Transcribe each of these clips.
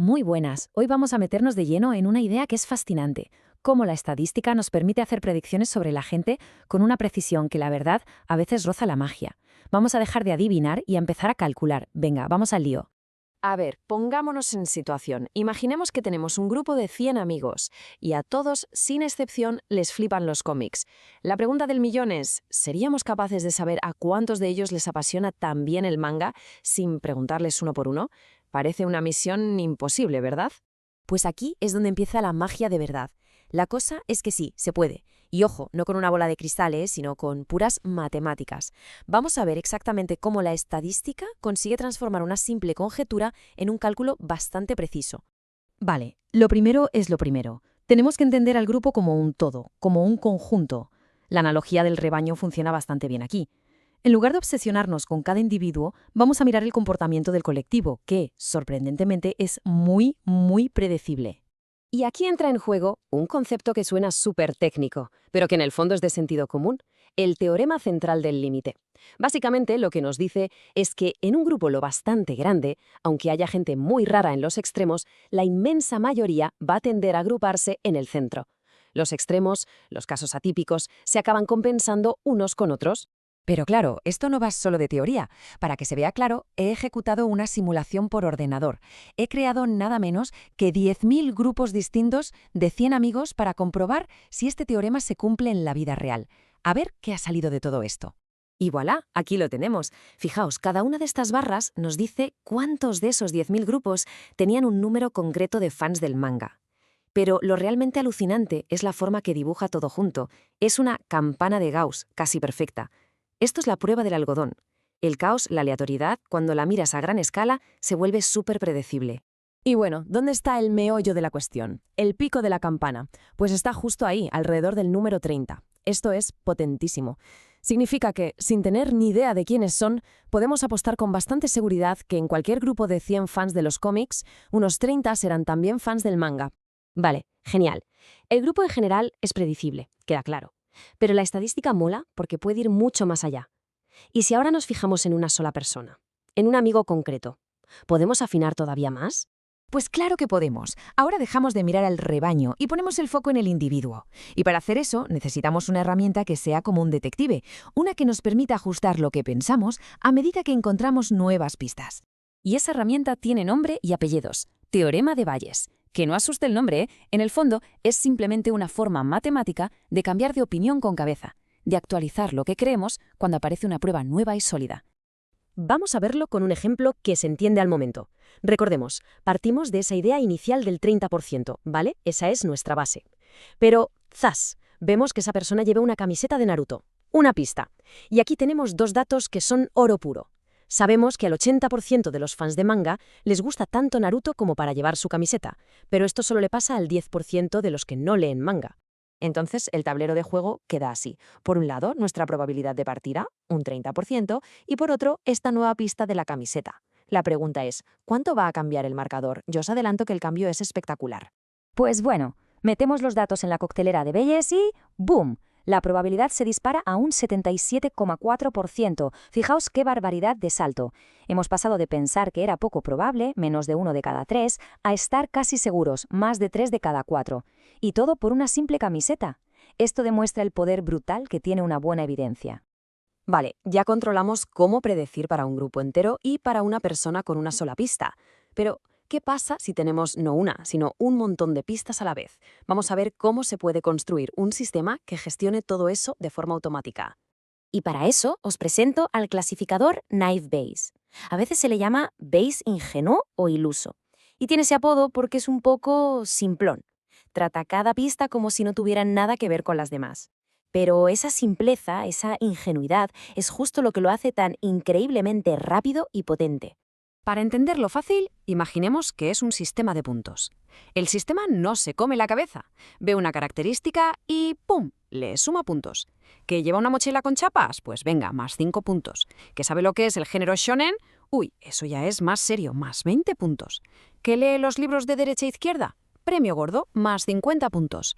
Muy buenas. Hoy vamos a meternos de lleno en una idea que es fascinante, cómo la estadística nos permite hacer predicciones sobre la gente con una precisión que la verdad a veces roza la magia. Vamos a dejar de adivinar y a empezar a calcular. Venga, vamos al lío. A ver, pongámonos en situación. Imaginemos que tenemos un grupo de 100 amigos y a todos, sin excepción, les flipan los cómics. La pregunta del millón es, ¿seríamos capaces de saber a cuántos de ellos les apasiona también el manga sin preguntarles uno por uno? Parece una misión imposible, ¿verdad? Pues aquí es donde empieza la magia de verdad. La cosa es que sí, se puede. Y ojo, no con una bola de cristales, sino con puras matemáticas. Vamos a ver exactamente cómo la estadística consigue transformar una simple conjetura en un cálculo bastante preciso. Vale, lo primero es lo primero. Tenemos que entender al grupo como un todo, como un conjunto. La analogía del rebaño funciona bastante bien aquí. En lugar de obsesionarnos con cada individuo, vamos a mirar el comportamiento del colectivo, que, sorprendentemente, es muy predecible. Y aquí entra en juego un concepto que suena súper técnico, pero que en el fondo es de sentido común, el teorema central del límite. Básicamente lo que nos dice es que en un grupo lo bastante grande, aunque haya gente muy rara en los extremos, la inmensa mayoría va a tender a agruparse en el centro. Los extremos, los casos atípicos, se acaban compensando unos con otros. Pero claro, esto no va solo de teoría. Para que se vea claro, he ejecutado una simulación por ordenador. He creado nada menos que 10.000 grupos distintos de 100 amigos para comprobar si este teorema se cumple en la vida real. A ver qué ha salido de todo esto. Y voilà, aquí lo tenemos. Fijaos, cada una de estas barras nos dice cuántos de esos 10.000 grupos tenían un número concreto de fans del manga. Pero lo realmente alucinante es la forma que dibuja todo junto. Es una campana de Gauss, casi perfecta. Esto es la prueba del algodón. El caos, la aleatoriedad, cuando la miras a gran escala, se vuelve súper predecible. Y bueno, ¿dónde está el meollo de la cuestión? El pico de la campana. Pues está justo ahí, alrededor del número 30. Esto es potentísimo. Significa que, sin tener ni idea de quiénes son, podemos apostar con bastante seguridad que en cualquier grupo de 100 fans de los cómics, unos 30 serán también fans del manga. Vale, genial. El grupo en general es predecible, queda claro. Pero la estadística mola porque puede ir mucho más allá. ¿Y si ahora nos fijamos en una sola persona? En un amigo concreto. ¿Podemos afinar todavía más? Pues claro que podemos. Ahora dejamos de mirar al rebaño y ponemos el foco en el individuo. Y para hacer eso necesitamos una herramienta que sea como un detective, una que nos permita ajustar lo que pensamos a medida que encontramos nuevas pistas. Y esa herramienta tiene nombre y apellidos, Teorema de Bayes. Que no asuste el nombre, ¿eh? En el fondo es simplemente una forma matemática de cambiar de opinión con cabeza, de actualizar lo que creemos cuando aparece una prueba nueva y sólida. Vamos a verlo con un ejemplo que se entiende al momento. Recordemos, partimos de esa idea inicial del 30%, ¿vale? Esa es nuestra base. Pero, ¡zas!, vemos que esa persona lleva una camiseta de Naruto. Una pista. Y aquí tenemos dos datos que son oro puro. Sabemos que al 80% de los fans de manga les gusta tanto Naruto como para llevar su camiseta, pero esto solo le pasa al 10% de los que no leen manga. Entonces, el tablero de juego queda así. Por un lado, nuestra probabilidad de partida, un 30%, y por otro, esta nueva pista de la camiseta. La pregunta es, ¿cuánto va a cambiar el marcador? Yo os adelanto que el cambio es espectacular. Pues bueno, metemos los datos en la coctelera de Bayes y ¡boom! La probabilidad se dispara a un 77,4%. Fijaos qué barbaridad de salto. Hemos pasado de pensar que era poco probable, menos de 1 de cada 3, a estar casi seguros, más de 3 de cada 4. Y todo por una simple camiseta. Esto demuestra el poder brutal que tiene una buena evidencia. Vale, ya controlamos cómo predecir para un grupo entero y para una persona con una sola pista. Pero, ¿qué pasa si tenemos no una, sino un montón de pistas a la vez? Vamos a ver cómo se puede construir un sistema que gestione todo eso de forma automática. Y para eso os presento al clasificador Naive Bayes. A veces se le llama Bayes ingenuo o iluso. Y tiene ese apodo porque es un poco simplón. Trata cada pista como si no tuviera nada que ver con las demás. Pero esa simpleza, esa ingenuidad, es justo lo que lo hace tan increíblemente rápido y potente. Para entenderlo fácil, imaginemos que es un sistema de puntos. El sistema no se come la cabeza. Ve una característica y ¡pum!, le suma puntos. ¿Que lleva una mochila con chapas? Pues venga, más 5 puntos. ¿Que sabe lo que es el género shonen? Uy, eso ya es más serio, más 20 puntos. ¿Que lee los libros de derecha a izquierda? Premio gordo, más 50 puntos.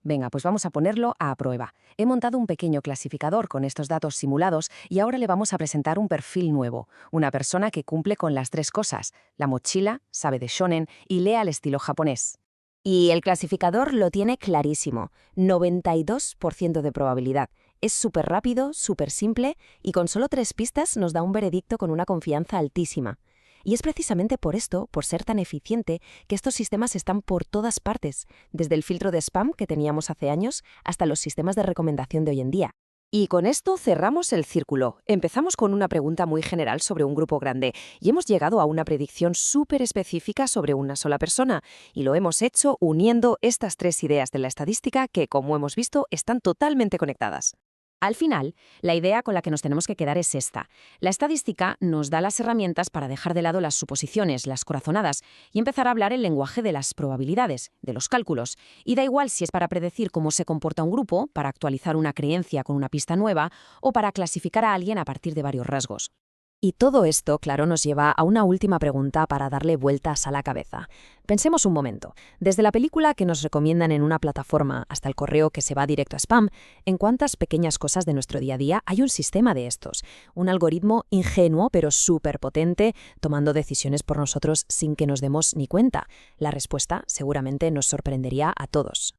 Venga, pues vamos a ponerlo a prueba. He montado un pequeño clasificador con estos datos simulados y ahora le vamos a presentar un perfil nuevo. Una persona que cumple con las 3 cosas: la mochila, sabe de shonen y lee al estilo japonés. Y el clasificador lo tiene clarísimo, 92% de probabilidad. Es súper rápido, súper simple y con solo 3 pistas nos da un veredicto con una confianza altísima. Y es precisamente por esto, por ser tan eficiente, que estos sistemas están por todas partes, desde el filtro de spam que teníamos hace años hasta los sistemas de recomendación de hoy en día. Y con esto cerramos el círculo. Empezamos con una pregunta muy general sobre un grupo grande y hemos llegado a una predicción súper específica sobre una sola persona. Y lo hemos hecho uniendo estas 3 ideas de la estadística que, como hemos visto, están totalmente conectadas. Al final, la idea con la que nos tenemos que quedar es esta. La estadística nos da las herramientas para dejar de lado las suposiciones, las corazonadas, y empezar a hablar el lenguaje de las probabilidades, de los cálculos. Y da igual si es para predecir cómo se comporta un grupo, para actualizar una creencia con una pista nueva, o para clasificar a alguien a partir de varios rasgos. Y todo esto, claro, nos lleva a una última pregunta para darle vueltas a la cabeza. Pensemos un momento. Desde la película que nos recomiendan en una plataforma hasta el correo que se va directo a spam, ¿en cuántas pequeñas cosas de nuestro día a día hay un sistema de estos? Un algoritmo ingenuo pero súper potente, tomando decisiones por nosotros sin que nos demos ni cuenta. La respuesta seguramente nos sorprendería a todos.